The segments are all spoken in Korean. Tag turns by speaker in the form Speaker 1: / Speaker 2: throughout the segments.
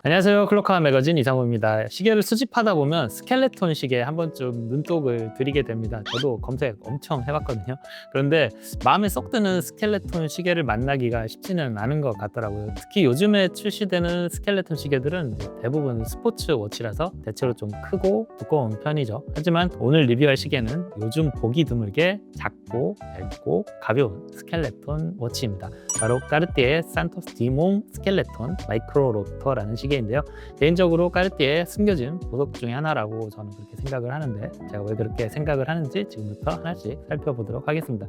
Speaker 1: 안녕하세요. 클로카 매거진 이상호입니다. 시계를 수집하다 보면 스켈레톤 시계에 한 번쯤 눈독을 들이게 됩니다. 저도 검색 엄청 해봤거든요. 그런데 마음에 쏙 드는 스켈레톤 시계를 만나기가 쉽지는 않은 것 같더라고요. 특히 요즘에 출시되는 스켈레톤 시계들은 대부분 스포츠 워치라서 대체로 좀 크고 두꺼운 편이죠. 하지만 오늘 리뷰할 시계는 요즘 보기 드물게 작고 얇고 가벼운 스켈레톤 워치입니다. 바로 까르띠에의 산토스 디몽 스켈레톤 마이크로 로터라는 시계인데요. 개인적으로 까르띠에의 숨겨진 보석 중에 하나라고 저는 그렇게 생각을 하는데, 제가 왜 그렇게 생각을 하는지 지금부터 하나씩 살펴보도록 하겠습니다.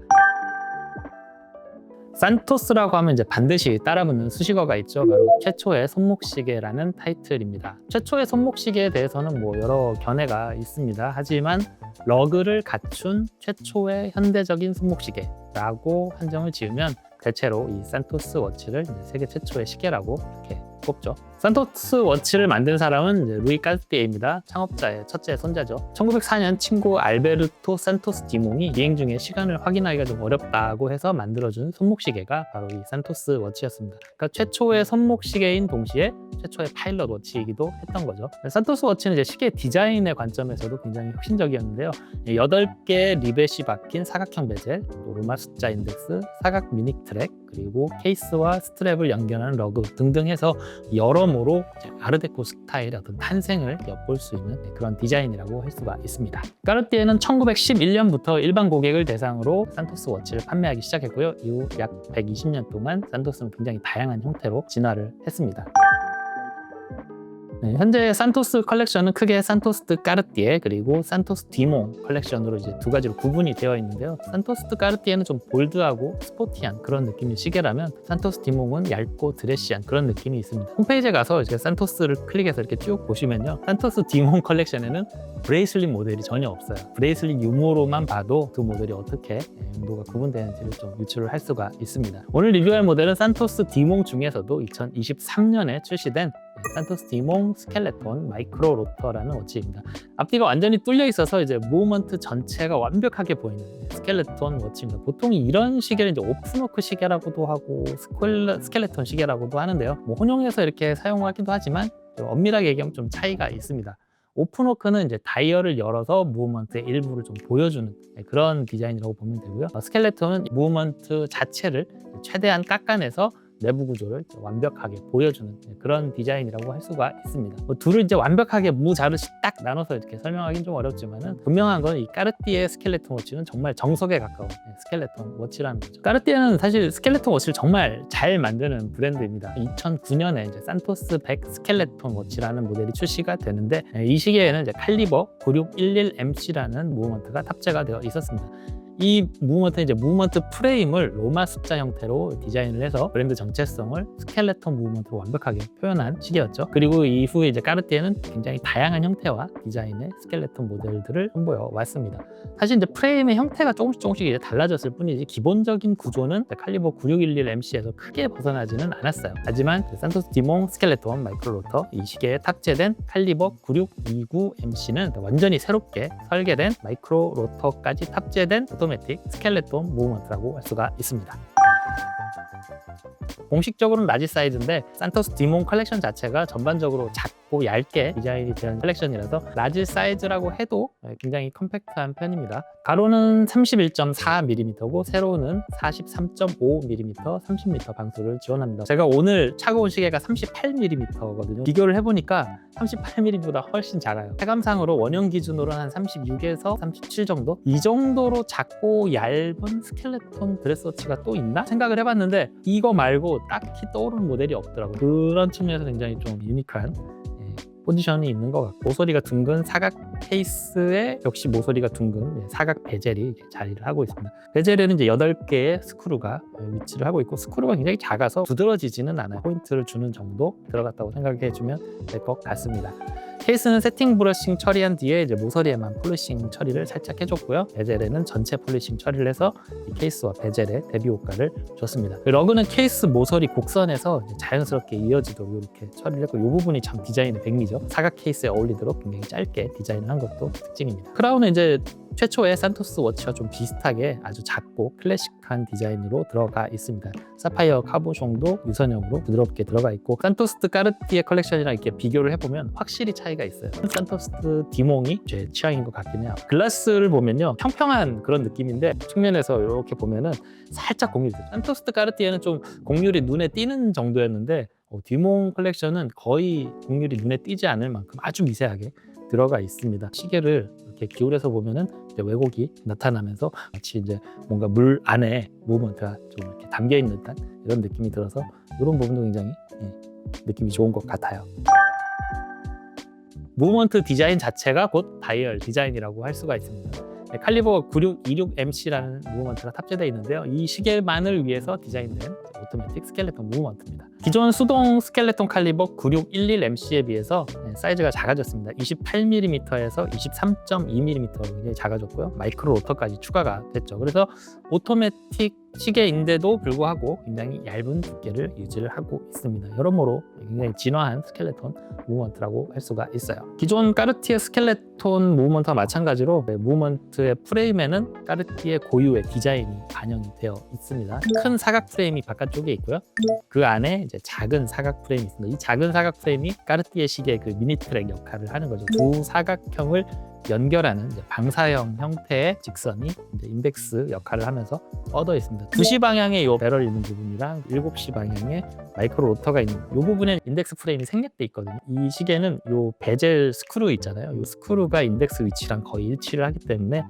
Speaker 1: 산토스라고 하면 이제 반드시 따라붙는 수식어가 있죠. 바로 최초의 손목시계라는 타이틀입니다. 최초의 손목시계에 대해서는 여러 견해가 있습니다. 하지만 러그를 갖춘 최초의 현대적인 손목시계라고 한정을 지으면 대체로 이 산토스 워치를 세계 최초의 시계라고 이렇게 꼽죠. 산토스 워치를 만든 사람은 루이 까르띠에입니다. 창업자의 첫째 손자죠. 1904년 친구 알베르토 산토스 디몽이 비행 중에 시간을 확인하기가 좀 어렵다고 해서 만들어준 손목시계가 바로 이 산토스 워치였습니다. 그러니까 최초의 손목시계인 동시에 최초의 파일럿 워치이기도 했던 거죠. 산토스 워치는 이제 시계 디자인의 관점에서도 굉장히 혁신적이었는데요. 8개의 리벳이 박힌 사각형 베젤, 또 로마 숫자 인덱스, 사각 미닉 트랙, 그리고 케이스와 스트랩을 연결하는 러그 등등 해서 여러모로 아르데코 스타일의 어떤 탄생을 엿볼 수 있는 그런 디자인이라고 할 수가 있습니다. 까르띠에는 1911년부터 일반 고객을 대상으로 산토스 워치를 판매하기 시작했고요. 이후 약 120년 동안 산토스는 굉장히 다양한 형태로 진화를 했습니다. 현재 산토스 컬렉션은 크게 산토스 드 까르띠에 그리고 산토스 디몽 컬렉션으로 이제 두 가지로 구분이 되어 있는데요. 산토스 드 까르띠에는 좀 볼드하고 스포티한 그런 느낌의 시계라면 산토스 디몽은 얇고 드레시한 그런 느낌이 있습니다. 홈페이지에 가서 이제 산토스를 클릭해서 이렇게 쭉 보시면요, 산토스 디몽 컬렉션에는 브레이슬릿 모델이 전혀 없어요. 브레이슬릿 유무로만 봐도 두 모델이 어떻게 용도가 구분되는지를 좀 유추를 할 수가 있습니다. 오늘 리뷰할 모델은 산토스 디몽 중에서도 2023년에 출시된 산토스 디몽 스켈레톤 마이크로 로터라는 워치입니다. 앞뒤가 완전히 뚫려 있어서 이제 무브먼트 전체가 완벽하게 보이는 스켈레톤 워치입니다. 보통 이런 시계를 이제 오픈워크 시계라고도 하고 스켈레톤 시계라고도 하는데요. 혼용해서 이렇게 사용하기도 하지만 좀 엄밀하게 얘기하면 좀 차이가 있습니다. 오픈워크는 이제 다이얼을 열어서 무브먼트의 일부를 좀 보여주는 그런 디자인이라고 보면 되고요. 스켈레톤은 무브먼트 자체를 최대한 깎아내서 내부 구조를 완벽하게 보여주는 그런 디자인이라고 할 수가 있습니다. 둘을 이제 완벽하게 무자르시 딱 나눠서 이렇게 설명하기는 좀 어렵지만은 분명한 건 이 까르띠에 스켈레톤 워치는 정말 정석에 가까운 스켈레톤 워치라는 거죠. 까르띠에는 사실 스켈레톤 워치를 정말 잘 만드는 브랜드입니다. 2009년에 이제 산토스 100 스켈레톤 워치라는 모델이 출시가 되는데, 이 시계에는 이제 칼리버 9611MC라는 무브먼트가 탑재가 되어 있었습니다. 이 무브먼트는 이제 무브먼트 프레임을 로마 숫자 형태로 디자인을 해서 브랜드 정체성을 스켈레톤 무브먼트로 완벽하게 표현한 시계였죠. 그리고 이후에 이제 까르띠에는 굉장히 다양한 형태와 디자인의 스켈레톤 모델들을 선보여 왔습니다. 사실 이제 프레임의 형태가 조금씩 이제 달라졌을 뿐이지 기본적인 구조는 칼리버 9611MC에서 크게 벗어나지는 않았어요. 하지만 산토스 디몽 스켈레톤 마이크로 로터, 이 시계에 탑재된 칼리버 9629MC는 완전히 새롭게 설계된 마이크로 로터까지 탑재된 오토매틱 스켈레톤 무브먼트라고 할 수가 있습니다. 공식적으로는 라지 사이즈인데 산토스 디몽 컬렉션 자체가 전반적으로 작고 얇게 디자인이 된 컬렉션이라서 라지 사이즈라고 해도 굉장히 컴팩트한 편입니다. 가로는 31.4mm고 세로는 43.5mm 30m 방수를 지원합니다. 제가 오늘 차고 온 시계가 38mm거든요. 비교를 해보니까 38mm보다 훨씬 작아요. 체감상으로 원형 기준으로는 한 36에서 37 정도? 이 정도로 작고 얇은 스켈레톤 드레스워치가 또 있나? 생각을 해봤는데 이거 말고 딱히 떠오르는 모델이 없더라고요. 그런 측면에서 굉장히 좀 유니크한 포지션이 있는 것 같고, 모서리가 둥근 사각 케이스에 역시 모서리가 둥근 사각 베젤이 자리를 하고 있습니다. 베젤에는 이제 8개의 스크루가 위치를 하고 있고, 스크루가 굉장히 작아서 두드러지지는 않아요. 포인트를 주는 정도 들어갔다고 생각해 주면 될 것 같습니다. 케이스는 세팅 브러싱 처리한 뒤에 이제 모서리에만 폴리싱 처리를 살짝 해줬고요. 베젤에는 전체 폴리싱 처리를 해서 이 케이스와 베젤에 대비 효과를 줬습니다. 러그는 케이스 모서리 곡선에서 이제 자연스럽게 이어지도록 이렇게 처리를 했고, 이 부분이 참 디자인의 백미죠. 사각 케이스에 어울리도록 굉장히 짧게 디자인을 한 것도 특징입니다. 크라운은 이제 최초의 산토스 워치와 좀 비슷하게 아주 작고 클래식한 디자인으로 들어가 있습니다. 사파이어 카보숑도 유선형으로 부드럽게 들어가 있고, 산토스 까르띠에 컬렉션이랑 이렇게 비교를 해보면 확실히 차이가 있어요. 산토스 디몽이 제 취향인 것 같긴 해요. 글라스를 보면요, 평평한 그런 느낌인데 측면에서 이렇게 보면은 살짝 곡률이 있어요. 산토스 까르띠에는 좀 곡률이 눈에 띄는 정도였는데 디몽 컬렉션은 거의 곡률이 눈에 띄지 않을 만큼 아주 미세하게 들어가 있습니다. 시계를 이렇게 기울여서 보면은 이제 왜곡이 나타나면서 마치 이제 뭔가 물 안에 무브먼트가 좀 이렇게 담겨 있는 듯한 이런 느낌이 들어서 이런 부분도 굉장히 느낌이 좋은 것 같아요. 무브먼트 디자인 자체가 곧 다이얼 디자인이라고 할 수가 있습니다. 칼리버 9626MC라는 무브먼트가 탑재되어 있는데요. 이 시계만을 위해서 디자인된 오토매틱 스켈레톤 무브먼트입니다. 기존 수동 스켈레톤 칼리버 9611MC에 비해서 사이즈가 작아졌습니다. 28mm에서 23.2mm로 굉장히 작아졌고요. 마이크로 로터까지 추가가 됐죠. 그래서 오토매틱 시계인데도 불구하고 굉장히 얇은 두께를 유지를 하고 있습니다. 여러모로 굉장히 진화한 스켈레톤 무브먼트라고 할 수가 있어요. 기존 까르티에 스켈레톤 무브먼트와 마찬가지로 무브먼트의 프레임에는 까르티에 고유의 디자인이 반영이 되어 있습니다. 큰 사각 프레임이 바깥쪽에 있고요. 그 안에 이제 작은 사각 프레임이 있습니다. 이 작은 사각 프레임이 까르티에 시계의 그 미니 트랙 역할을 하는 거죠. 두 사각형을 연결하는 이제 방사형 형태의 직선이 이제 인덱스 역할을 하면서 뻗어 있습니다. 2시 방향에 이 배럴 있는 부분이랑 7시 방향에 마이크로 로터가 있는 이 부분에 인덱스 프레임이 생략돼 있거든요. 이 시계는 이 베젤 스크루 있잖아요. 이 스크루가 인덱스 위치랑 거의 일치를 하기 때문에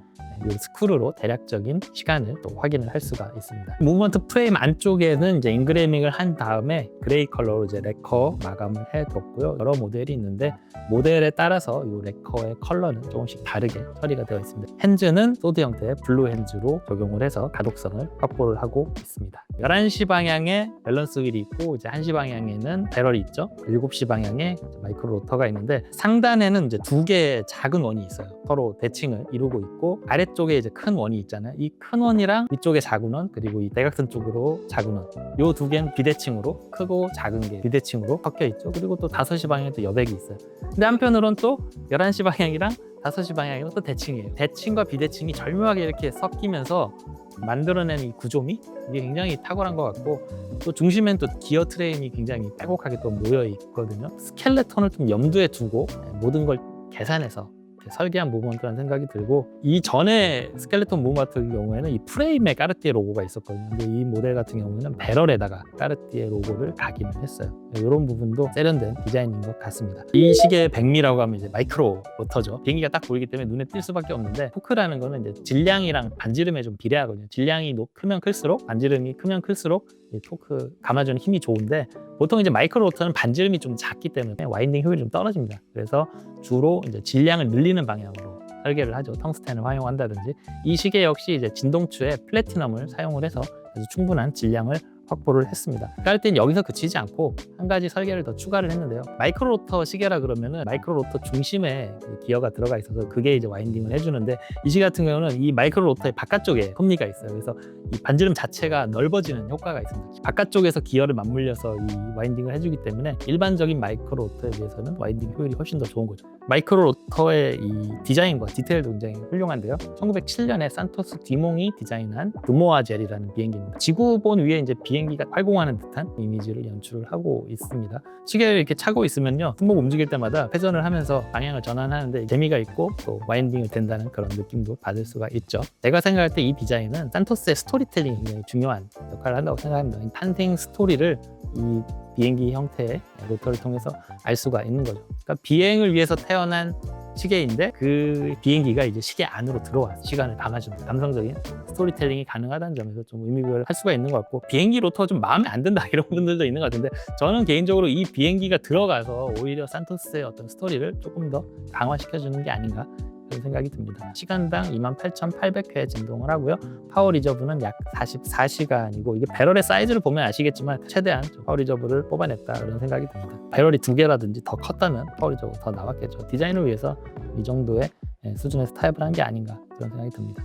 Speaker 1: 이 스크루로 대략적인 시간을 또 확인을 할 수가 있습니다. 무브먼트 프레임 안쪽에는 이제 인그레이밍을 한 다음에 그레이 컬러로 이제 레커 마감을 해뒀고요. 여러 모델이 있는데 모델에 따라서 이 레커의 컬러는 조금씩 다르게 처리가 되어 있습니다. 핸즈는 소드 형태의 블루 핸즈로 적용을 해서 가독성을 확보를 하고 있습니다. 11시 방향에 밸런스 휠이 있고 이제 1시 방향에는 배럴이 있죠. 7시 방향에 마이크로 로터가 있는데 상단에는 이제 두 개의 작은 원이 있어요. 서로 대칭을 이루고 있고 아래쪽에 이제 큰 원이 있잖아요. 이 큰 원이랑 위쪽에 작은 원 그리고 이 대각선 쪽으로 작은 원, 이 두 개는 비대칭으로 크고 작은 게 비대칭으로 섞여 있죠. 그리고 또 5시 방향에도 여백이 있어요. 근데 한편으로는 또 11시 방향이랑 5시 방향이랑 또 대칭이에요. 대칭과 비대칭이 절묘하게 이렇게 섞이면서 만들어낸 이 구조미, 이게 굉장히 탁월한 것 같고, 또 중심엔 또 기어 트레인이 굉장히 빼곡하게 또 모여 있거든요. 스켈레톤을 좀 염두에 두고 모든 걸 계산해서 설계한 무브먼트라는 생각이 들고, 이 전에 스켈레톤 무브먼트 경우에는 이 프레임에 까르띠에 로고가 있었거든요. 근데 이 모델 같은 경우에는 배럴에다가 까르띠에 로고를 각인을 했어요. 이런 부분도 세련된 디자인인 것 같습니다. 이 시계의 백미라고 하면 이제 마이크로 로터죠. 비행기가 딱 보이기 때문에 눈에 띌 수밖에 없는데, 토크라는 거는 이제 질량이랑 반지름에 좀 비례하거든요. 질량이 크면 클수록, 반지름이 크면 클수록 이 토크 감아주는 힘이 좋은데, 보통 이제 마이크로 로터는 반지름이 좀 작기 때문에 와인딩 효율이 좀 떨어집니다. 그래서 주로 이제 질량을 늘리는 방향으로 설계를 하죠. 텅스텐을 활용한다든지. 이 시계 역시 이제 진동추에 플래티넘을 사용을 해서 아주 충분한 질량을 확보를 했습니다. 까르띠에는 여기서 그치지 않고 한 가지 설계를 더 추가를 했는데요. 마이크로 로터 시계라 그러면은 마이크로 로터 중심에 기어가 들어가 있어서 그게 이제 와인딩을 해주는데, 이 시계 같은 경우는 이 마이크로 로터의 바깥쪽에 톱니가 있어요. 그래서 이 반지름 자체가 넓어지는 효과가 있습니다. 바깥쪽에서 기어를 맞물려서 이 와인딩을 해주기 때문에 일반적인 마이크로 로터에 비해서는 와인딩 효율이 훨씬 더 좋은 거죠. 마이크로 로터의 이 디자인과 디테일도 굉장히 훌륭한데요. 1907년에 산토스 디몽이 디자인한 드모아젤이라는 비행기입니다. 지구본 위에 이제 비행기가 활공하는 듯한 이미지를 연출을 하고 있습니다. 시계를 이렇게 차고 있으면요, 손목 움직일 때마다 회전을 하면서 방향을 전환하는데 재미가 있고 또 와인딩을 된다는 그런 느낌도 받을 수가 있죠. 제가 생각할 때 이 디자인은 산토스의 스토리텔링이 굉장히 중요한 역할을 한다고 생각합니다. 이 탄생 스토리를 이 비행기 형태의 로터를 통해서 알 수가 있는 거죠. 그러니까 비행을 위해서 태어난 시계인데 그 비행기가 이제 시계 안으로 들어와서 시간을 담아주는 감성적인 스토리텔링이 가능하다는 점에서 좀 의미부여를 할 수가 있는 것 같고, 비행기 로터가 좀 마음에 안 든다 이런 분들도 있는 것 같은데, 저는 개인적으로 이 비행기가 들어가서 오히려 산토스의 어떤 스토리를 조금 더 강화시켜주는 게 아닌가 그런 생각이 듭니다. 시간당 28,800회 진동을 하고요. 파워 리저브는 약 44시간이고 이게 배럴의 사이즈를 보면 아시겠지만 최대한 파워 리저브를 뽑아냈다 그런 생각이 듭니다. 배럴이 2개라든지 더 컸다면 파워 리저브 더 나왔겠죠. 디자인을 위해서 이 정도의 수준에서 타협을 한 게 아닌가 그런 생각이 듭니다.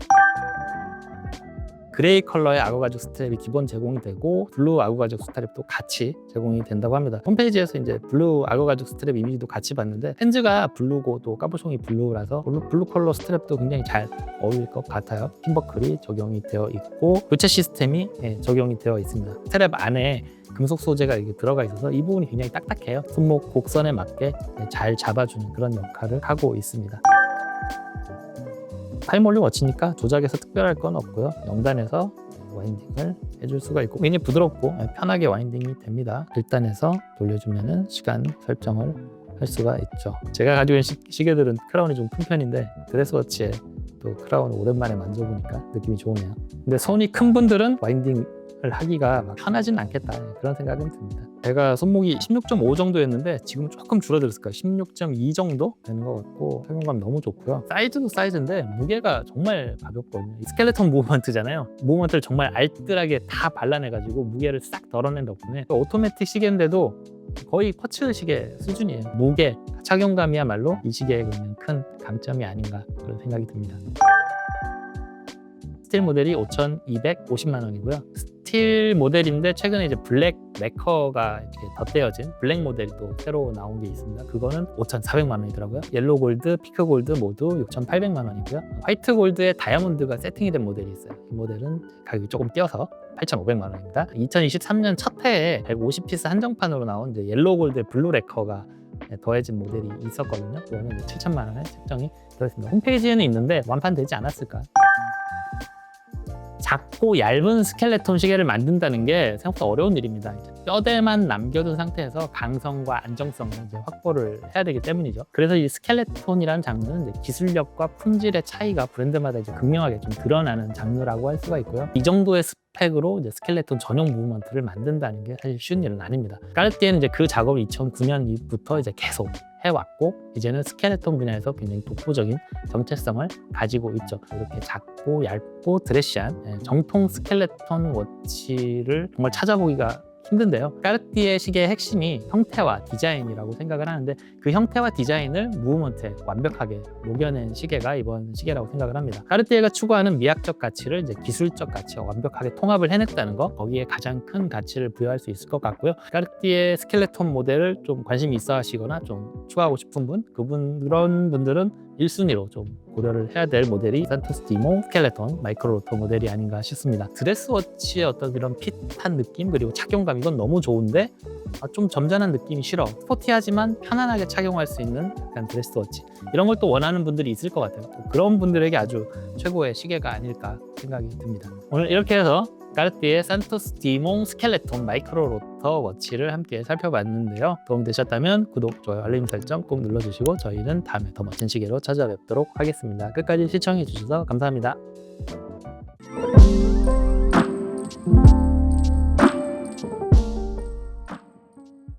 Speaker 1: 그레이 컬러의 악어 가죽 스트랩이 기본 제공이 되고 블루 악어 가죽 스트랩도 같이 제공이 된다고 합니다. 홈페이지에서 이제 블루 악어 가죽 스트랩 이미지도 같이 봤는데 핸즈가 블루고 또 까보숑이 블루라서 블루 컬러 스트랩도 굉장히 잘 어울릴 것 같아요. 핀버클이 적용이 되어 있고 교체 시스템이 적용이 되어 있습니다. 스트랩 안에 금속 소재가 이렇게 들어가 있어서 이 부분이 굉장히 딱딱해요. 손목 곡선에 맞게 잘 잡아주는 그런 역할을 하고 있습니다. 타임올리 워치니까 조작에서 특별할 건 없고요. 영단에서 와인딩을 해줄 수가 있고 굉장히 부드럽고 편하게 와인딩이 됩니다. 1단에서 돌려주면 시간 설정을 할 수가 있죠. 제가 가지고 있는 시계들은 크라운이 좀 큰 편인데 드레스워치에 또 크라운을 오랜만에 만져보니까 느낌이 좋네요. 근데 손이 큰 분들은 와인딩을 하기가 막 편하진 않겠다 그런 생각은 듭니다. 제가 손목이 16.5 정도였는데 지금 조금 줄어들었을 거예요. 16.2 정도 되는 것 같고 착용감 너무 좋고요. 사이즈도 사이즈인데 무게가 정말 가볍거든요. 스켈레톤 무브먼트잖아요. 무브먼트를 정말 알뜰하게 다 발라내가지고 무게를 싹 덜어낸 덕분에 오토매틱 시계인데도 거의 쿼츠 시계 수준이에요. 무게, 착용감이야말로 이 시계의 큰 강점이 아닌가 그런 생각이 듭니다. 스틸 모델이 5,250만 원이고요. 스틸 모델인데 최근에 이제 블랙 레커가 이렇게 덧대어진 블랙 모델이 또 새로 나온 게 있습니다. 그거는 5,400만 원이더라고요. 옐로우 골드, 피크 골드 모두 6,800만 원이고요. 화이트 골드에 다이아몬드가 세팅이 된 모델이 있어요. 이 모델은 가격이 조금 뛰어서 8,500만 원입니다. 2023년 첫 해에 150피스 한정판으로 나온 이제 옐로우 골드의 블루 레커가 더해진 모델이 있었거든요. 그거는 7,000만 원에 책정이 들어있습니다. 홈페이지에는 있는데 완판되지 않았을까? 작고 얇은 스켈레톤 시계를 만든다는 게 생각보다 어려운 일입니다. 뼈대만 남겨둔 상태에서 강성과 안정성을 이제 확보를 해야 되기 때문이죠. 그래서 이 스켈레톤이라는 장르는 이제 기술력과 품질의 차이가 브랜드마다 이제 극명하게 좀 드러나는 장르라고 할 수가 있고요. 이 정도의 스펙으로 이제 스켈레톤 전용 무브먼트를 만든다는 게 사실 쉬운 일은 아닙니다. 까르띠에는 이제 그 작업을 2009년부터 이제 계속 해왔고 이제는 스켈레톤 분야에서 굉장히 독보적인 정체성을 가지고 있죠. 이렇게 작고 얇고 드레시한 정통 스켈레톤 워치를 정말 찾아보기가 힘든데요. 까르띠에 시계의 핵심이 형태와 디자인이라고 생각을 하는데 그 형태와 디자인을 무브먼트에 완벽하게 녹여낸 시계가 이번 시계라고 생각을 합니다. 까르띠에가 추구하는 미학적 가치를 이제 기술적 가치와 완벽하게 통합을 해냈다는 거, 거기에 가장 큰 가치를 부여할 수 있을 것 같고요. 까르띠에 스켈레톤 모델을 좀 관심이 있어 하시거나 좀 추가하고 싶은 분, 그런 분들은 1순위로 좀 고려를 해야 될 모델이 산토스 디모 스켈레톤 마이크로로터 모델이 아닌가 싶습니다. 드레스워치의 어떤 그런 핏한 느낌 그리고 착용감 이건 너무 좋은데 좀 점잖은 느낌이 싫어. 스포티하지만 편안하게 착용할 수 있는 약간 드레스워치 이런 걸 또 원하는 분들이 있을 것 같아요. 그런 분들에게 아주 최고의 시계가 아닐까 생각이 듭니다. 오늘 이렇게 해서 까르띠에 산토스 디몽 스켈레톤 마이크로 로터 워치를 함께 살펴봤는데요. 도움되셨다면 구독, 좋아요, 알림 설정 꼭 눌러주시고 저희는 다음에 더 멋진 시계로 찾아뵙도록 하겠습니다. 끝까지 시청해주셔서 감사합니다.